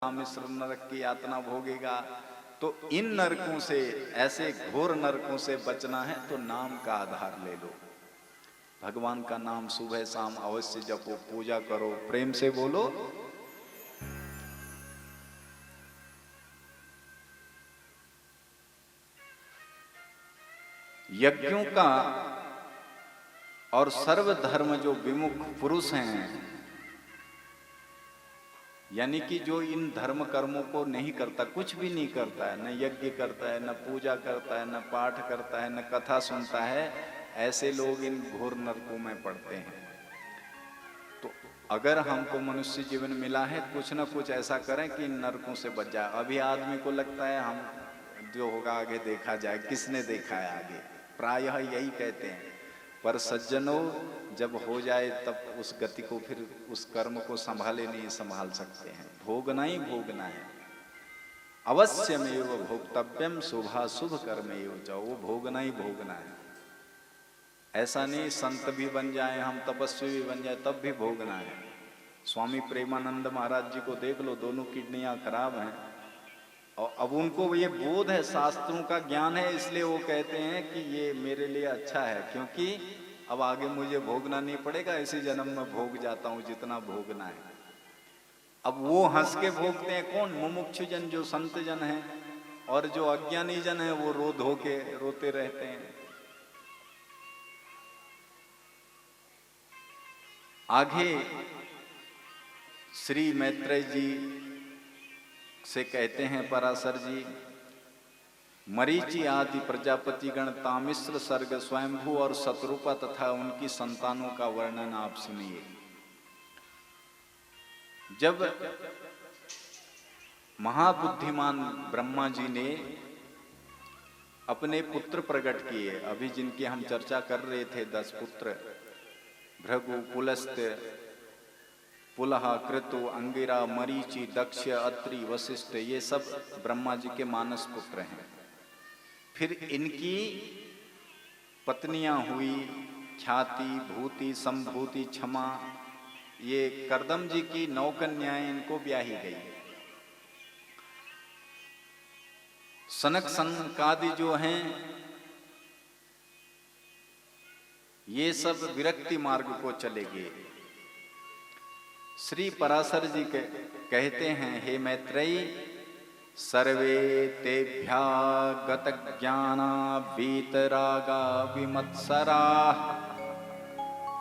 मिश्र नरक की यातना भोगेगा। तो इन नरकों से, ऐसे घोर नरकों से बचना है तो नाम का आधार ले लो। भगवान का नाम सुबह शाम अवश्य जपो, पूजा करो, प्रेम से बोलो। यज्ञों का और सर्वधर्म जो विमुख पुरुष हैं, यानी कि जो इन धर्म कर्मों को नहीं करता, कुछ भी नहीं करता है, न यज्ञ करता है, न पूजा करता है, न पाठ करता है, न कथा सुनता है, ऐसे लोग इन घोर नरकों में पड़ते हैं। तो अगर हमको मनुष्य जीवन मिला है, कुछ न कुछ ऐसा करें कि इन नरकों से बच जाए। अभी आदमी को लगता है हम जो होगा आगे देखा जाए, किसने देखा है आगे, प्रायः यही कहते हैं। पर सज्जनों, जब हो जाए तब उस गति को, फिर उस कर्म को संभाले नहीं संभाल सकते हैं। भोगना ही भोगना है, अवश्यमेव भोक्तव्यम शुभाशुभ कर्मयोग च, वो भोगना ही भोगना है। ऐसा नहीं संत भी बन जाए हम, तपस्वी भी बन जाए, तब भी भोगना है। स्वामी प्रेमानंद महाराज जी को देख लो, दोनों किडनियां खराब हैं और अब उनको ये बोध है, शास्त्रों का ज्ञान है, इसलिए वो कहते हैं कि ये मेरे लिए अच्छा है, क्योंकि अब आगे मुझे भोगना नहीं पड़ेगा, इसी जन्म में भोग जाता हूं जितना भोगना है। अब वो हंस के भोगते हैं कौन? मुमुक्षु जन, जो संत जन हैं, और जो अज्ञानी जन है वो रो धो के रोते रहते हैं। आगे श्री मैत्रेय जी से कहते हैं पराशर जी, मरीचि आदि प्रजापति गण, तामिश्र, सर्ग, स्वयंभू और शत्रुपा तथा उनकी संतानों का वर्णन आप सुनिए। जब महाबुद्धिमान ब्रह्मा जी ने अपने पुत्र प्रकट किए, अभी जिनकी हम चर्चा कर रहे थे, 10 पुत्र, भृगु, पुलस्त्य, पुलहा, कृतु, अंगिरा, मरीचि, दक्ष, अत्रि, वशिष्ठ, ये सब ब्रह्मा जी के मानस पुत्र हैं। फिर इनकी पत्नियां हुई ख्याति, भूति, संभूति, क्षमा, ये करदम जी की 9 कन्याएं इनको ब्याही गई। सनक सनकादि जो हैं, ये सब विरक्ति मार्ग को चले गए। श्री पराशर जी कहते हैं, हे मैत्रेयी, सर्वे तेभ्या गतज्ञाना वीतरागा विमत्सरा,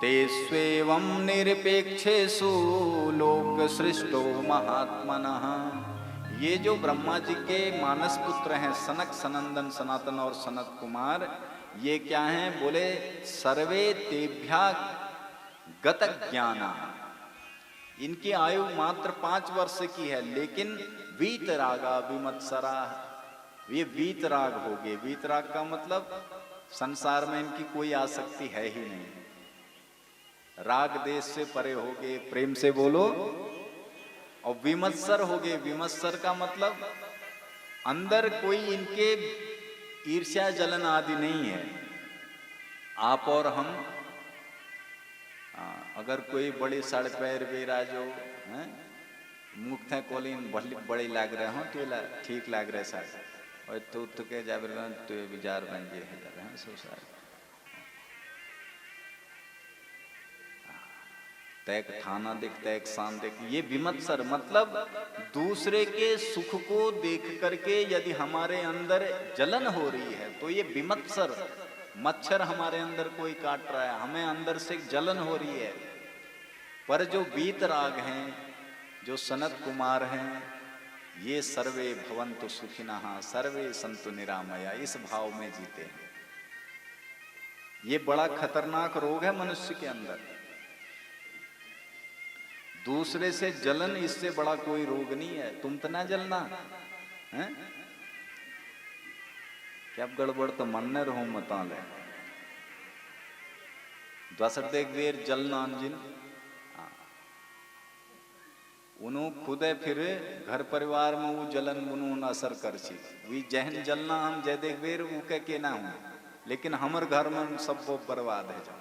ते स्वेवं निरपेक्षेषु लोक सृष्टो महात्मनः। ये जो ब्रह्मा जी के मानस पुत्र हैं, सनक, सनंदन, सनातन और सनत कुमार, ये क्या हैं? बोले सर्वे तेभ्या गतज्ञाना, इनकी आयु मात्र 5 वर्ष की है, लेकिन वीतरागा विमत्सरा, ये वीतराग हो गए। वीतराग का मतलब संसार में इनकी कोई आसक्ति है ही नहीं, राग देश से परे हो गए, प्रेम से बोलो। और विमत्सर हो गए। विमत्सर का मतलब अंदर कोई इनके ईर्ष्या जलन आदि नहीं है। आप और हम, अगर कोई बड़ी सड़ पैर बेरा जो है, मुख थे कोलिन बड़े लाग रहे हो तो ठीक लाग रहे सर, और तो के जाबर तो विचार बन जे है सो सर, तैक थाना देख, तैक शान देख, ये विमत्सर मतलब दूसरे के सुख को देख करके यदि हमारे अंदर जलन हो रही है तो ये विमत्सर, मच्छर हमारे अंदर कोई काट रहा है, हमें अंदर से जलन हो रही है। पर जो वीतराग हैं, जो सनत कुमार हैं, ये सर्वे भवन्तु सुखिनः सर्वे सन्तु निरामया, इस भाव में जीते हैं। ये बड़ा खतरनाक रोग है मनुष्य के अंदर। दूसरे से जलन, इससे बड़ा कोई रोग नहीं है। तुम तो ना जलना है क्या? गड़बड़ तो मन न रहो मता ले, दसर देख देर जलना जिन उन्हों खुद है, फिर घर परिवार में वो जलन उन्होंने असर कर सी, वी जहन जलना हम जय देख बेर ऊ के ना हूं, लेकिन हमर घर में सब वो बर्बाद है। जाओ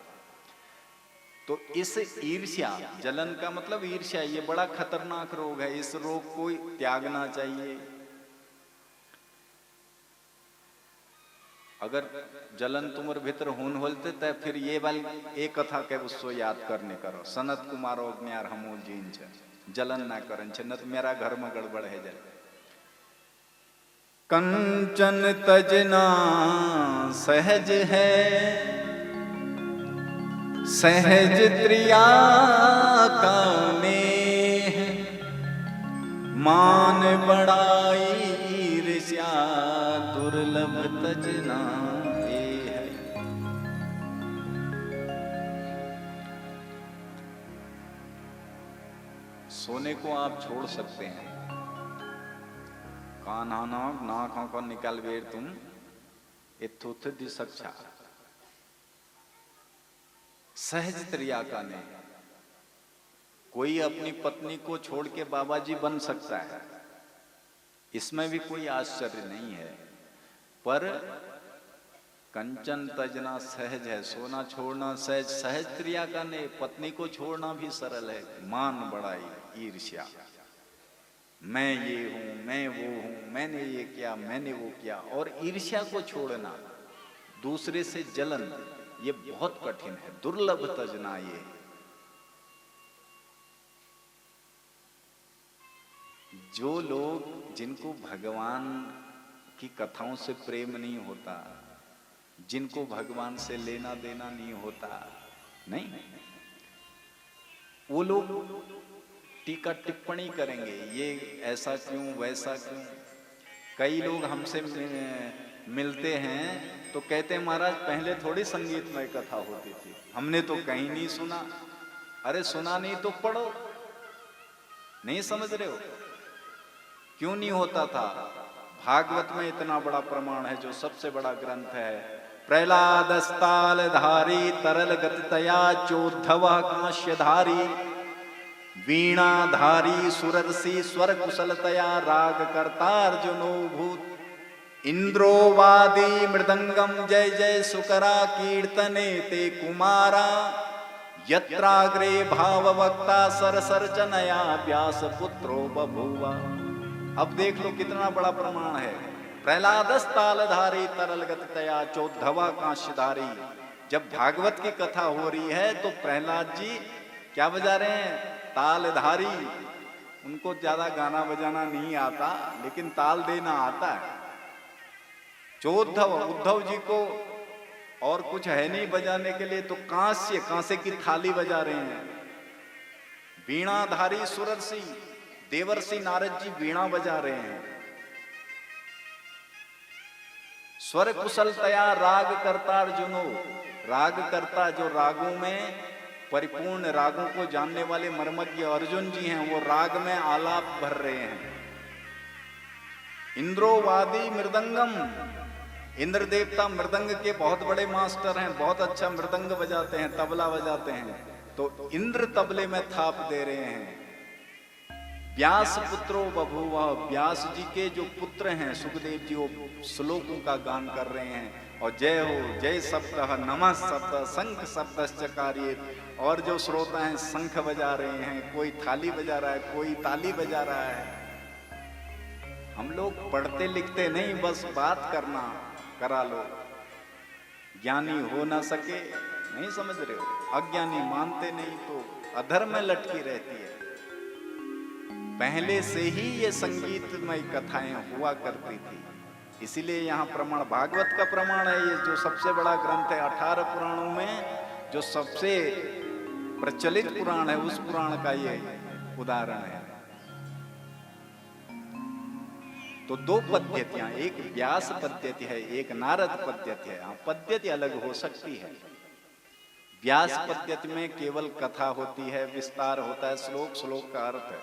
तो इस ईर्ष्या, जलन का मतलब ईर्ष्या, ये बड़ा खतरनाक रोग है। इस रोग को त्यागना चाहिए। अगर जलन तुमर भीतर होन होलते तो फिर ये वाली एक कथा के उसको याद करने करो। सनत कुमार अग्नियार हमोल जीन छे, जलन ना करन छे, न तो मेरा घर में गड़बड़ है जाए। कंचन तजना सहज है, सहज त्रिया का नेह, मान बड़ाई ईर्ष्या दुर्लभ तजना ये है। सोने को आप छोड़ सकते हैं, कान आना नाक आंखों निकाल बेर तुम इत्थुथ दिसक्षा, सहज त्रिया का नहीं। कोई अपनी पत्नी को छोड़ के बाबा जी बन सकता है, इसमें भी कोई आश्चर्य नहीं है। पर कंचन तजना सहज है, सोना छोड़ना सहज, सहज क्रिया का नहीं। पत्नी को छोड़ना भी सरल है। मान बढ़ाई ईर्ष्या, मैं ये हूं, मैं वो हूं, मैंने ये किया, मैंने वो किया, और ईर्ष्या को छोड़ना, दूसरे से जलन, ये बहुत कठिन है। दुर्लभ तजना ये। जो लोग, जिनको भगवान की कथाओं से प्रेम नहीं होता, जिनको भगवान से लेना देना नहीं होता, नहीं, वो लोग टीका टिप्पणी करेंगे, ये ऐसा क्यों, वैसा क्यों। कई लोग हमसे मिलते हैं तो कहते हैं महाराज पहले थोड़ी संगीतमय कथा होती थी, हमने तो कहीं नहीं सुना। अरे सुना नहीं तो पढ़ो, नहीं समझ रहे हो? क्यों नहीं होता था? भागवत में इतना बड़ा प्रमाण है, जो सबसे बड़ा ग्रंथ है। प्रहलाद अस्ताल धारी तरल गतितया चोद्धव कांस्यधारी, वीणा धारी सुरदसी स्वर कुशलतया राग करता अर्जुनो भूत, इंद्रो वादी मृदंगम जय जय सुकरा कीर्तने ते कुमारा, यत्राग्रे भाव वक्ता सरसर्चनया व्यास पुत्रो बभूवा। अब देख लो कितना बड़ा प्रमाण है। प्रहलादस तालधारी तरल गतितया चोद्धवा कांस्यधारी। जब भागवत की कथा हो रही है तो प्रहलाद जी क्या बजा रहे हैं? तालधारी। उनको ज्यादा गाना बजाना नहीं आता, लेकिन ताल देना आता है। चोद्धव, उद्धव जी को और कुछ है नहीं बजाने के लिए, तो कांसे की थाली बजा रहे हैं। वीणाधारी सुरर्षि, देवर्षि नारद जी वीणा बजा रहे हैं। स्वर कुशलतया राग करता अर्जुनो, राग करता, जो रागों में परिपूर्ण, रागों को जानने वाले मर्मज्ञ अर्जुन जी हैं, वो राग में आलाप भर रहे हैं। इंद्रोवादी मृदंगम, इंद्र देवता मृदंग के बहुत बड़े मास्टर हैं, बहुत अच्छा मृदंग बजाते हैं, तबला बजाते हैं, तो इंद्र तबले में थाप दे रहे हैं। व्यास पुत्रो बभूवा, व्यास जी के जो पुत्र हैं सुखदेव जी, वो श्लोकों का गान कर रहे हैं। और जय हो, जय शब्द, नमः शब्द, शंख शब्दश्चकारियेत। और जो श्रोता हैं शंख बजा रहे हैं, कोई थाली बजा रहा है, कोई ताली बजा रहा है। हम लोग पढ़ते लिखते नहीं, बस बात करना करा लो। ज्ञानी हो ना सके, नहीं समझ रहे हो? अज्ञानी मानते नहीं तो अधर्म में लटकी रहती है। पहले से ही ये संगीतमय कथाएं हुआ करती थी, इसीलिए यहाँ प्रमाण भागवत का प्रमाण है। ये जो सबसे बड़ा ग्रंथ है, 18 पुराणों में जो सबसे प्रचलित पुराण है, उस पुराण का ये उदाहरण है। तो दो पद्धतियां, एक व्यास पद्धति है, एक नारद पद्धति है। पद्धति अलग हो सकती है। व्यास पद्धति में केवल कथा होती है, विस्तार होता है, श्लोक श्लोक का अर्थ है।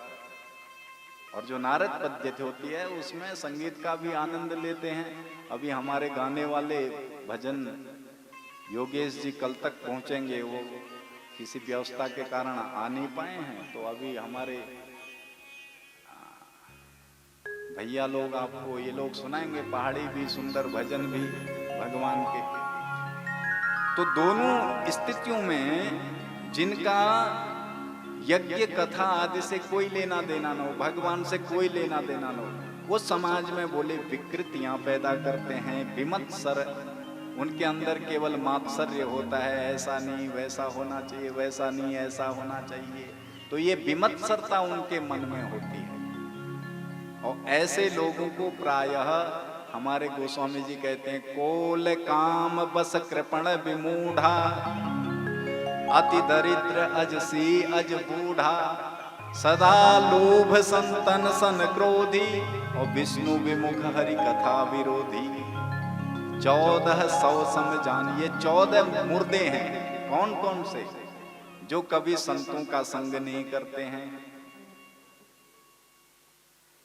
और जो नारद पद्धति होती है, उसमें संगीत का भी आनंद लेते हैं। अभी हमारे गाने वाले भजन योगेश जी कल तक पहुंचेंगे, वो किसी व्यवस्था के कारण आ नहीं पाए हैं, तो अभी हमारे भैया लोग आपको ये लोग सुनाएंगे, पहाड़ी भी सुंदर भजन भी भगवान के। तो दोनों स्थितियों में जिनका यज्ञ कथा आदि से कोई लेना देना न हो, भगवान से कोई लेना देना न हो, वो समाज में बोले विकृतियां पैदा करते हैं, विमत्सर, उनके अंदर केवल मात्सर्य होता है, ऐसा नहीं वैसा होना चाहिए, वैसा नहीं ऐसा होना चाहिए, तो ये विमत्सरता उनके मन में होती है। और ऐसे लोगों को प्रायः हमारे गोस्वामी जी कहते हैं, कोल काम बस कृपण विमूढ़ा, अति दरिद्र अजसी अज बूढ़ा, सदा लोभ संतन सन क्रोधी, और विष्णु विमुख हरि कथा विरोधी। 1400 सम जानिए, 14 मुर्दे हैं। कौन कौन से? जो कभी संतों का संग नहीं करते हैं,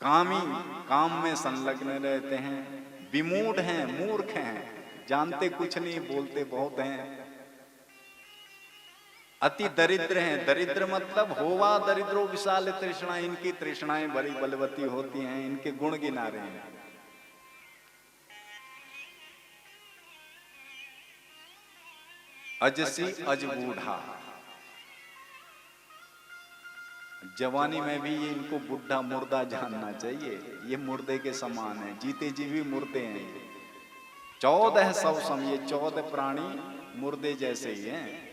कामी, काम में संलग्न रहते हैं, विमूढ़ हैं, मूर्ख हैं, जानते कुछ नहीं, बोलते बहुत हैं, अति दरिद्र हैं। दरिद्र मतलब होवा दरिद्रो विशाल तृष्णा, इनकी तृष्णाएं बड़ी बलवती होती हैं, इनके गुण गिना रहे हैं। अजसी अज बूढ़ा, जवानी में भी ये इनको बुढ़ा मुर्दा जानना चाहिए, ये मुर्दे के समान है, जीते जी भी मुर्दे हैं। 1400 सम, ये 14 प्राणी मुर्दे जैसे ही हैं।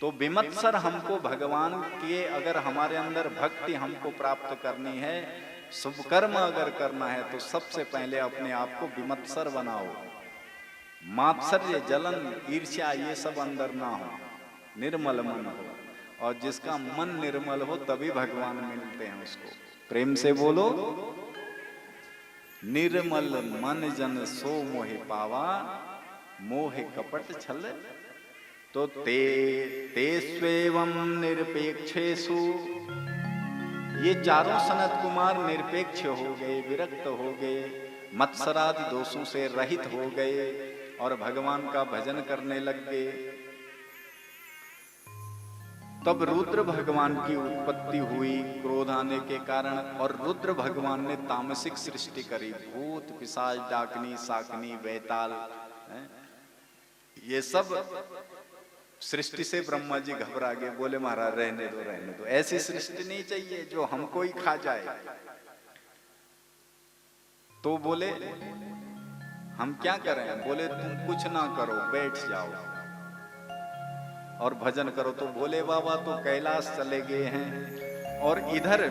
तो विमत्सर, हमको भगवान के, अगर हमारे अंदर भक्ति हमको प्राप्त करनी है, शुभ कर्म अगर करना है, तो सबसे पहले अपने आप को विमत्सर बनाओ। मात्सर्य, जलन, ईर्ष्या, ये सब अंदर ना हो, निर्मल मन हो। और जिसका मन निर्मल हो तभी भगवान मिलते हैं उसको। प्रेम से बोलो, निर्मल मन जन सो मोहि पावा, मोह कपट छल, तो ते स्वेवं निरपेक्षेषु, ये चारों सनत कुमार निरपेक्ष हो गए, विरक्त हो गए, मत्सरादि दोषों से रहित हो गए और भगवान का भजन करने लग गए। तब रुद्र भगवान की उत्पत्ति हुई क्रोध आने के कारण, और रुद्र भगवान ने तामसिक सृष्टि करी, भूत, पिशाच, डाकनी, शाकनी, बैताल, ये सब सृष्टि से ब्रह्मा जी घबरा गए, बोले महाराज रहने दो, रहने दो, ऐसी सृष्टि नहीं चाहिए जो हमको ही खा जाए। तो बोले हम क्या करें? बोले तुम कुछ ना करो, बैठ जाओ और भजन करो। तो बोले बाबा तो कैलाश चले गए हैं, और इधर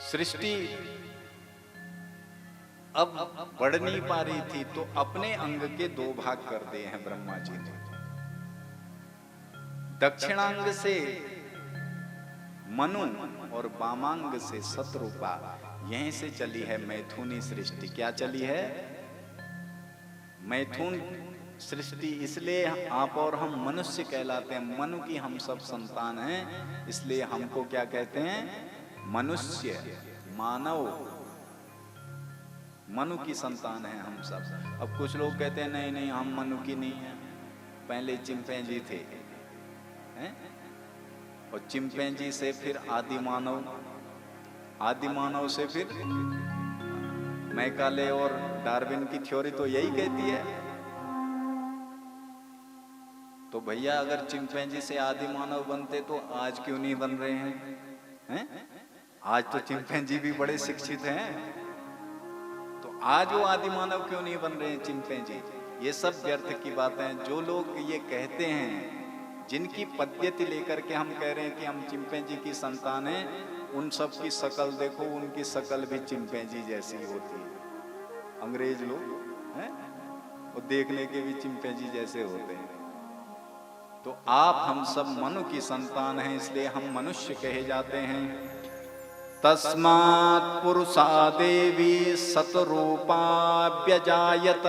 सृष्टि अब बढ़ नहीं पा रही थी, तो अपने अंग के 2 भाग कर दिए हैं ब्रह्मा जी ने। दक्षिणांग से मनु और वामांग से शत्रुपा, यहीं से चली है मैथुनी सृष्टि। क्या चली है? मैथुन सृष्टि। इसलिए आप और हम मनुष्य कहलाते हैं, मनु की हम सब संतान हैं, इसलिए हमको क्या कहते हैं? मनुष्य, मानव, मनु की संतान है हम सब। अब कुछ लोग कहते हैं नहीं नहीं हम मनु की नहीं है, पहले चिंपैंजी थे, हैं? और चिंपैंजी से फिर आदि मानव, आदि मानव से फिर मैकाले और डार्विन की थ्योरी तो यही कहती है। तो भैया अगर चिंपैंजी से आदि मानव बनते तो आज क्यों नहीं बन रहे हैं? हैं? आज तो चिंपैंजी भी बड़े शिक्षित हैं, तो आज वो आदि मानव क्यों नहीं बन रहे हैं चिंपैंजी? ये सब व्यर्थ की बातें। जो लोग ये कहते हैं, जिनकी पद्धति लेकर के हम कह रहे हैं कि हम चिंपैंजी की संतान हैं, उन सब की शकल देखो, उनकी शकल भी चिंपैंजी जैसी होती है। अंग्रेज लोग हैं, वो देखने के भी चिंपैंजी जैसे होते हैं। तो आप हम सब मनु की संतान हैं, इसलिए हम मनुष्य कहे जाते हैं। तस्मात् पुरुषा देवी सतरूपा व्यजायत,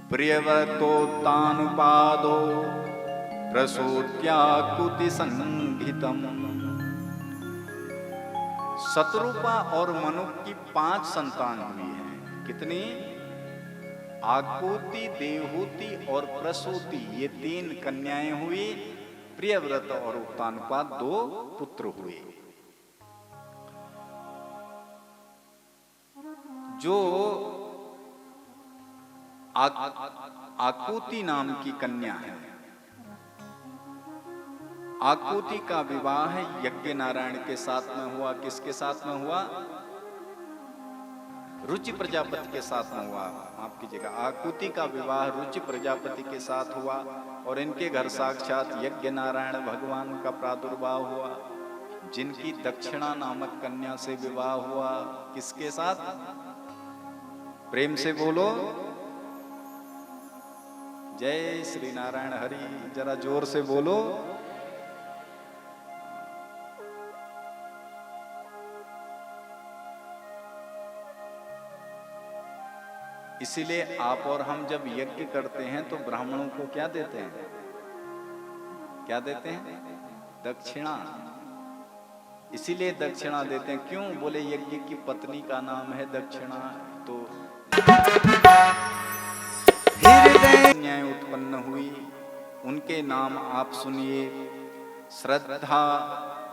प्रियव्रतोत्तानुपादो प्रसूत्याकुति संहितम। शतरूपा और मनु की 5 संतान हुई हैं। कितनी? आकुति, देवहूति और प्रसूति, ये 3 कन्याएं हुई। प्रियव्रत और उत्तानुपाद 2 पुत्र हुए। जो आकुति नाम की कन्या है। आकुति का विवाह यज्ञ नारायण के साथ में हुआ। किसके साथ में हुआ? रुचि प्रजापति के साथ में हुआ। माफ कीजिएगा, आकुति का विवाह रुचि प्रजापति के साथ हुआ और इनके घर साक्षात यज्ञ नारायण भगवान का प्रादुर्भाव हुआ, जिनकी दक्षिणा नामक कन्या से विवाह हुआ। किसके साथ? प्रेम से बोलो जय श्री नारायण हरि, जरा जोर से बोलो। इसीलिए आप और हम जब यज्ञ करते हैं तो ब्राह्मणों को क्या देते हैं? क्या देते हैं? दक्षिणा। इसीलिए दक्षिणा देते हैं। क्यों? बोले यज्ञ की पत्नी का नाम है दक्षिणा। तो न्याय उत्पन्न हुई, उनके नाम आप सुनिए। श्रद्धा,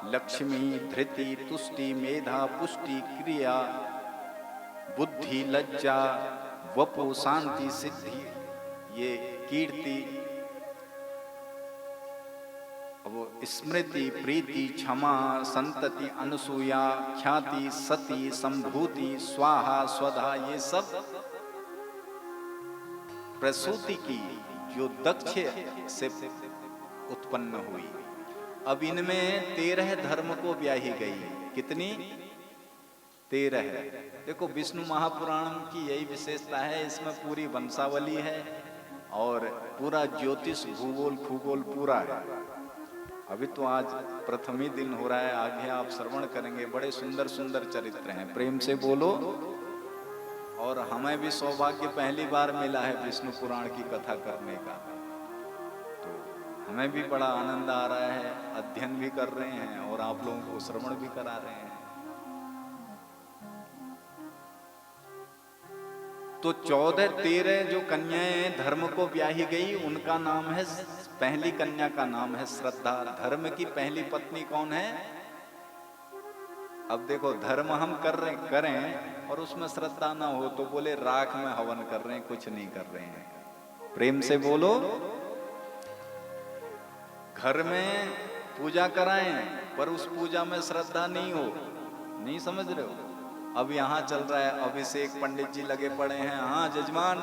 लक्ष्मी, धृति, तुष्टि, मेधा, पुष्टि, क्रिया, बुद्धि, लज्जा, वपु, शांति, सिद्धि, ये कीर्ति, वो स्मृति, प्रीति, क्षमा, संतति, अनुसूया, ख्याति, सती, संभूति, स्वाहा, स्वधा, ये सब प्रसूति की जो दक्ष से उत्पन्न हुई। अब इनमें 13 धर्म को ब्याही गई। कितनी? 13 है। देखो विष्णु महापुराण की यही विशेषता है, इसमें पूरी वंशावली है और पूरा ज्योतिष भूगोल भूगोल पूरा है। अभी तो आज प्रथम ही दिन हो रहा है, आगे आप श्रवण करेंगे। बड़े सुंदर सुंदर चरित्र हैं। प्रेम से बोलो। और हमें भी सौभाग्य पहली बार मिला है विष्णु पुराण की कथा करने का, तो हमें भी बड़ा आनंद आ रहा है। अध्ययन भी कर रहे हैं और आप लोगों को श्रवण भी करा रहे हैं। तो 14-13 जो कन्याएं धर्म को ब्याही गई, उनका नाम है, पहली कन्या का नाम है श्रद्धा। धर्म की पहली पत्नी कौन है? अब देखो, धर्म हम करें और उसमें श्रद्धा ना हो तो बोले राख में हवन कर रहे हैं, कुछ नहीं कर रहे हैं। प्रेम से बोलो। घर में पूजा कराएं पर उस पूजा में श्रद्धा नहीं हो, नहीं समझ रहे हो? अब यहाँ चल रहा है अभिषेक, पंडित जी लगे पड़े हैं। हाँ जजमान,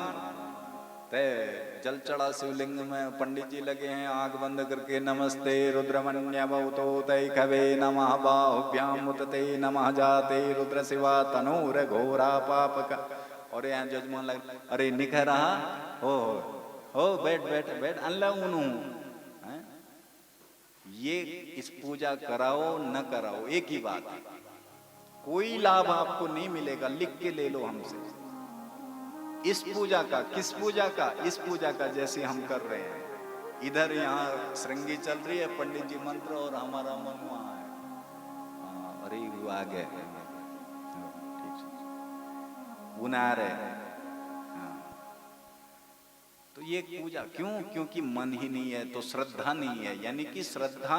तय जल चढ़ा शिवलिंग में, पंडित जी लगे हैं आंख बंद करके। नमस्ते रुद्रमन्य बहुतो तय खवे नमः बाहुभ्याम मुतते नमः जाते रुद्र शिवा तनूर घोरा पाप का। और यहाँ जजमान लगे, अरे निकह रहा हो, बैठ बैठ बैठ, अल्लाह उनू। ये इस पूजा कराओ न कराओ एक ही बात है, कोई लाभ आपको नहीं मिलेगा। लिख के ले लो हमसे। इस पूजा का, किस पूजा का? इस पूजा का, जैसे हम कर रहे हैं। इधर यहाँ श्रृंगी चल रही है, पंडित जी मंत्र और हमारा मन वहां है। अरे वो आ गए, उना रहे। तो ये पूजा क्यों? क्योंकि मन ही नहीं है, तो श्रद्धा नहीं है। यानी कि श्रद्धा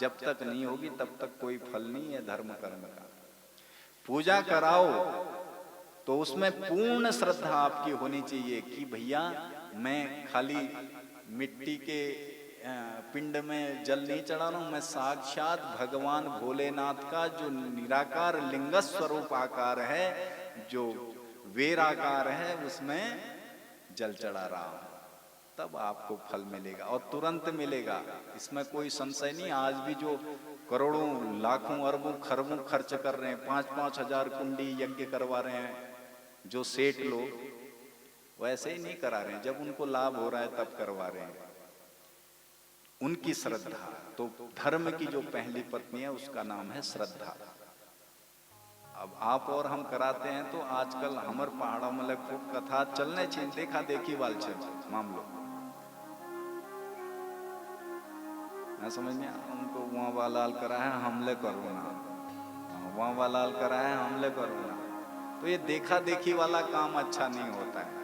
जब तक नहीं होगी तब तक कोई फल नहीं है धर्म कर्म का। पूजा कराओ तो उसमें पूर्ण श्रद्धा आपकी होनी चाहिए कि भैया मैं खाली मिट्टी के पिंड में जल नहीं चढ़ा रहा हूं, मैं साक्षात भगवान भोलेनाथ का जो निराकार लिंग स्वरूप आकार है, जो वेर आकार है, उसमें जल चढ़ा रहा हूं। तब आपको फल मिलेगा और तुरंत मिलेगा, इसमें कोई संशय नहीं। आज भी जो करोड़ों लाखों अरबों खरबों खर्च कर रहे हैं, 5-5 हजार कुंडी यज्ञ करवा रहे हैं जो सेठ लोग, वैसे ही नहीं करा रहे हैं। जब उनको लाभ हो रहा है तब करवा रहे हैं। उनकी श्रद्धा। तो धर्म की जो पहली पत्नी है उसका नाम है श्रद्धा। अब आप और हम कराते हैं तो आजकल हमारे पहाड़ों में खूब कथा चलने चाहिए, देखा देखी वाल मामलो ना समझ में। उनको वहां वालाल करा है, हमले करो ना, वहां वालाल करा है, हमले करो ना। तो ये देखा देखी वाला काम अच्छा नहीं होता है।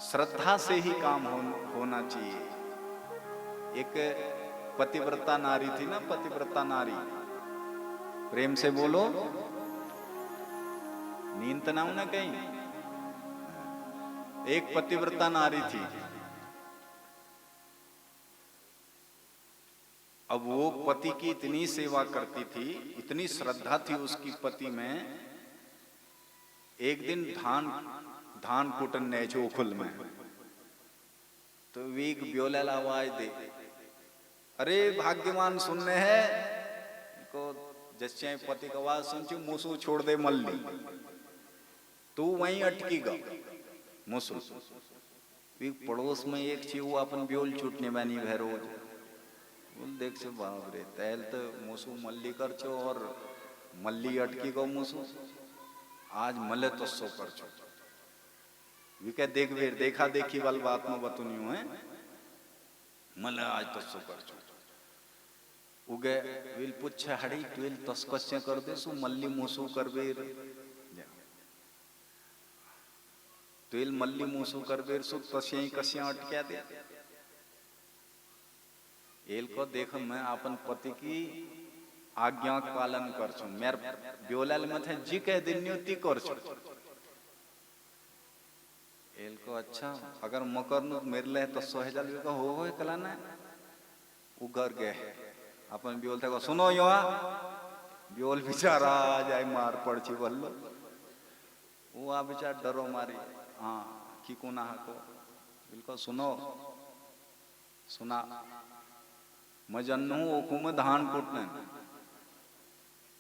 श्रद्धा से ही काम होना चाहिए। एक पतिव्रता नारी थी ना, पतिव्रता नारी, प्रेम से बोलो, नींद ना हो ना कहीं। एक पतिव्रता नारी थी। अब वो पति की इतनी सेवा करती थी, इतनी श्रद्धा थी उसकी पति में। एक दिन धान कुटन ने जोखुल में तो वीक ब्योलल आवाज दे, अरे भाग्यवान सुनने है को जैसे पति का आवाज सुन चु मुसु छोड़ दे मल्ली, तू वहीं अटकी गा मुसु। वीक पड़ोस में एक छी वो अपन ब्योल छूटने बानी भैरोज बोल देख से बाप रे तैल तो मुसु मल्ली कर छो और मल्ली अटकी गो मुसु, आज मले तो सो कर छो। विके देख वेर देखा देखी वाल बात में बतुनियो है, मले आज तो सो कर छो। उगे विल पूछे हड़ी ट्वेल तस्कस्य कर दे सु मल्ली मुसु कर बेर, ट्वेल मल्ली मुसु कर बेर सु तस्यई कस्या अटक्या दे। एल को देख मैं अपन पति की आज्ञा का पालन कर छू, मेर ब्योलाल में थे जी कह दिन न्युति कर छू। एल को अच्छा अगर मकर नु मेरे ले तो सोहेजल भी को हो कलाना उगर गए अपन ब्योल थे को सुनो यो ब्योल बेचारा जाए मार पड़ छी बल्लो वो आ बेचारा डरो मारी हाँ की कोना को बिल्कुल सुनो सुना मजन्नू ओकुम धान कुटने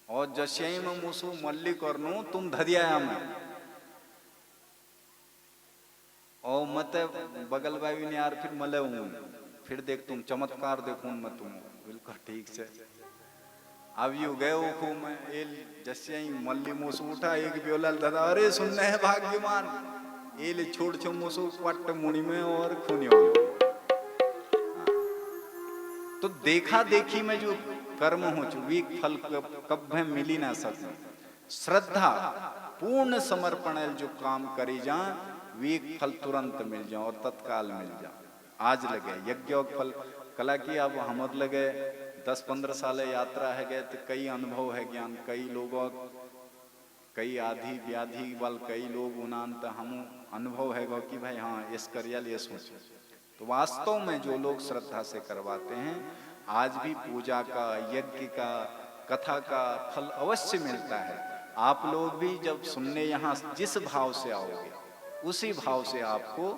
और जश्यई में मुसु मल्ली करनू तुम धदिया में और मत बगल बाई ने यार फिर मले हूं फिर देख तुम चमत्कार देखूं मैं तुम बिल्कुल ठीक से अब यू गए ओखू में एल जश्यई मल्ली मुसु उठा एक ब्योलल दादा अरे सुनने है भाग्यमान एल छोड़ छो मुसु पट्ट मुड़ी में और खूनियो। तो देखा देखी में जो कर्म हो चुकी फल कब मिली ना सके। श्रद्धा पूर्ण समर्पण जो काम करी जा वे फल तुरंत मिल जाओ और तत्काल मिल जाओ। आज लगे यज्ञ फल कला की अब हम लगे 10-15 साल यात्रा है गए तो कई अनुभव है ज्ञान कई लोगों कई आधी व्याधि वाल कई लोग उनान तो हम अनुभव है गो कि भाई हाँ इस करियल ये सोचे। तो वास्तव में जो लोग श्रद्धा से करवाते हैं आज भी पूजा का यज्ञ का कथा का फल अवश्य मिलता है। आप लोग भी जब सुनने यहाँ जिस भाव से आओगे उसी भाव से आपको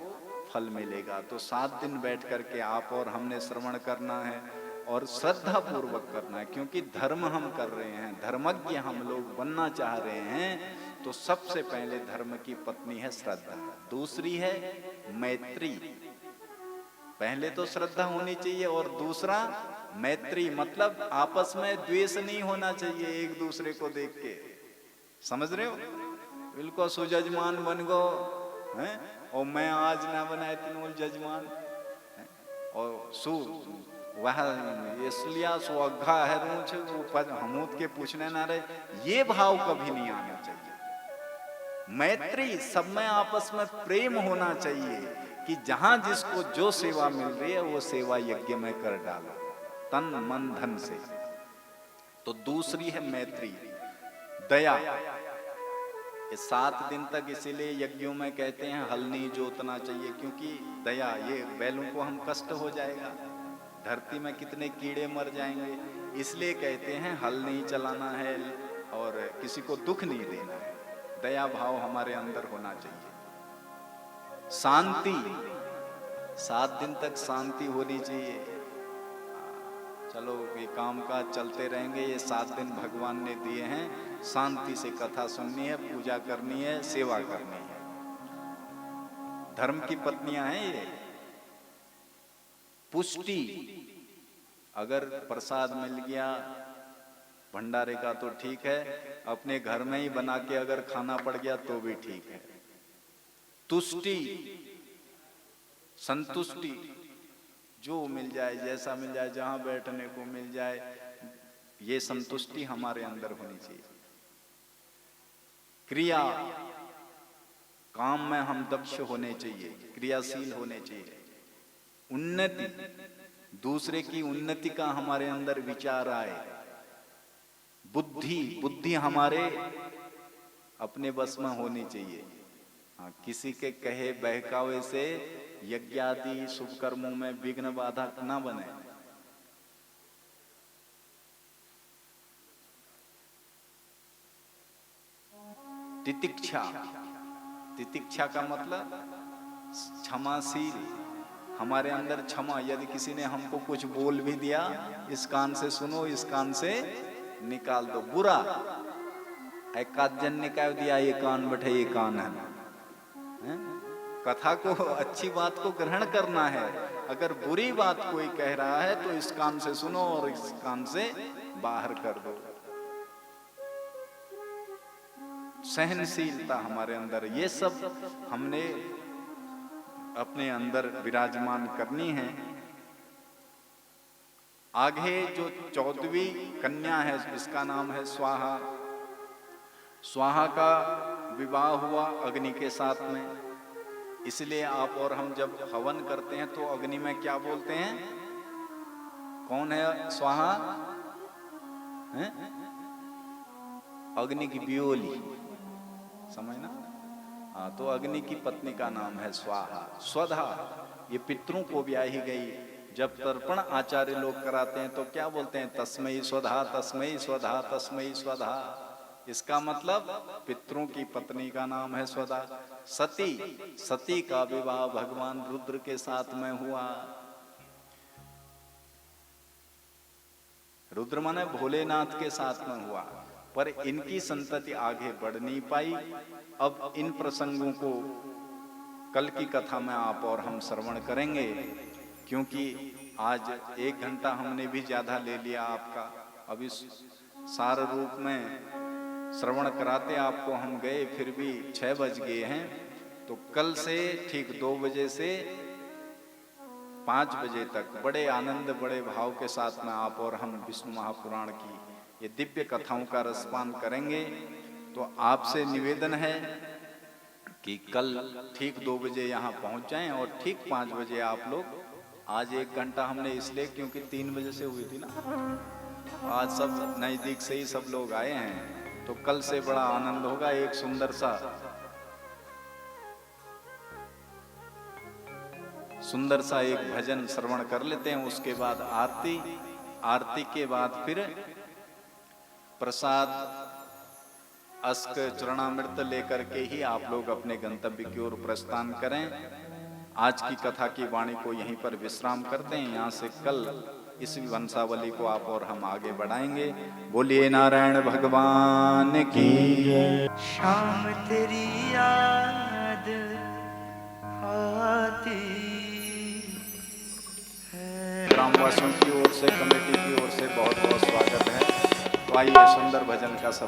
फल मिलेगा। तो 7 दिन बैठ करके आप और हमने श्रवण करना है और श्रद्धा पूर्वक करना है क्योंकि धर्म हम कर रहे हैं, धर्मज्ञ हम लोग बनना चाह रहे हैं। तो सबसे पहले धर्म की पत्नी है श्रद्धा, दूसरी है मैत्री। पहले तो श्रद्धा होनी चाहिए और दूसरा मैत्री मतलब आपस में द्वेष नहीं होना चाहिए एक दूसरे को देख के, समझ रहे हो। बिल्कुल सुजजमान बन गो हैं और मैं आज ना बनाए तीनों जजमान और सु वह इसलिए सुअघा है रूच हमूद के पूछने ना रहे, ये भाव कभी नहीं आना चाहिए। मैत्री सब में आपस में प्रेम होना चाहिए कि जहां जिसको जो सेवा मिल रही है वो सेवा यज्ञ में कर डालो तन मन धन से। तो दूसरी है मैत्री, दया। ये 7 दिन तक इसीलिए यज्ञों में कहते हैं हल नहीं जोतना चाहिए क्योंकि दया, ये बैलों को हम कष्ट हो जाएगा, धरती में कितने कीड़े मर जाएंगे, इसलिए कहते हैं हल नहीं चलाना है और किसी को दुख नहीं देना है। दया भाव हमारे अंदर होना चाहिए। शांति, 7 दिन तक शांति होनी चाहिए। चलो ये काम काज चलते रहेंगे, ये 7 दिन भगवान ने दिए हैं, शांति से कथा सुननी है, पूजा करनी है, सेवा करनी है। धर्म की पत्नियां हैं ये। पुष्टि, अगर प्रसाद मिल गया भंडारे का तो ठीक है, अपने घर में ही बना के अगर खाना पड़ गया तो भी ठीक है। तुष्टि, संतुष्टि, जो मिल जाए जैसा मिल जाए जहां बैठने को मिल जाए, ये संतुष्टि हमारे अंदर होनी चाहिए। क्रिया, काम में हम दक्ष होने चाहिए, क्रियाशील होने चाहिए। उन्नति, दूसरे की उन्नति का हमारे अंदर विचार आए। बुद्धि, बुद्धि हमारे अपने बस में होनी चाहिए। हाँ, किसी के कहे बहकावे से यज्ञ आदि शुभ कर्मों में विघ्न बाधक ना बने। तितिक्षा, तितिक्षा का मतलब क्षमाशील। हमारे अंदर क्षमा, यदि किसी ने हमको कुछ बोल भी दिया, इस कान से सुनो, इस कान से निकाल दो। बुरा एकाजन ने कह दिया, ये कान बैठे, ये कान है। कथा को, अच्छी बात को ग्रहण करना है। अगर बुरी बात कोई कह रहा है तो इस कान से सुनो और इस कान से बाहर कर दो। सहनशीलता हमारे अंदर, ये सब हमने अपने अंदर विराजमान करनी है। आगे जो 14वीं कन्या है, इसका नाम है स्वाहा। स्वाहा का विवाह हुआ अग्नि के साथ में, इसलिए आप और हम जब हवन करते हैं तो अग्नि में क्या बोलते हैं? कौन है स्वाहा? है? अग्नि की बियोली, समझना? हाँ, तो अग्नि की पत्नी का नाम है स्वाहा। स्वधा, ये पितरों को ब्याही गई। जब तर्पण आचार्य लोग कराते हैं तो क्या बोलते हैं? तस्मै स्वधा, तस्मै स्वधा, तस्मै स्वधा। इसका मतलब पितरों की पत्नी का नाम है स्वधा। सती, सती का विवाह भगवान रुद्र के साथ में हुआ। रुद्र माने भोलेनाथ के साथ में हुआ, पर इनकी संतति आगे बढ़ नहीं पाई। अब इन प्रसंगों को कल की कथा में आप और हम श्रवण करेंगे, क्योंकि आज 1 घंटा हमने भी ज्यादा ले लिया आपका। अब इस सार रूप में श्रवण कराते आपको हम गए, फिर भी 6 बज गए हैं। तो कल से ठीक 2 बजे से 5 बजे तक बड़े आनंद, बड़े भाव के साथ में आप और हम विष्णु महापुराण की ये दिव्य कथाओं का रसपान करेंगे। तो आपसे निवेदन है कि कल ठीक 2 बजे यहाँ पहुँच जाएं और ठीक 5 बजे आप लोग। आज 1 घंटा हमने इसलिए क्योंकि 3 बजे से हुई थी ना, आज सब नजदीक से ही सब लोग आए हैं, तो कल से बड़ा आनंद होगा। एक सुंदर सा एक भजन श्रवण कर लेते हैं, उसके बाद आरती। आरती के बाद फिर प्रसाद, अस्क, चरणामृत लेकर के ही आप लोग अपने गंतव्य की ओर प्रस्थान करें। आज की कथा की वाणी को यहीं पर विश्राम करते हैं। यहाँ से कल इस वंशावली को आप और हम आगे बढ़ाएंगे। बोलिए नारायण भगवान की। शाम तेरी याद आती है। ग्रामवासियों की ओर से, कमेटी की ओर से बहुत बहुत स्वागत है। तो आइए सुंदर भजन का सब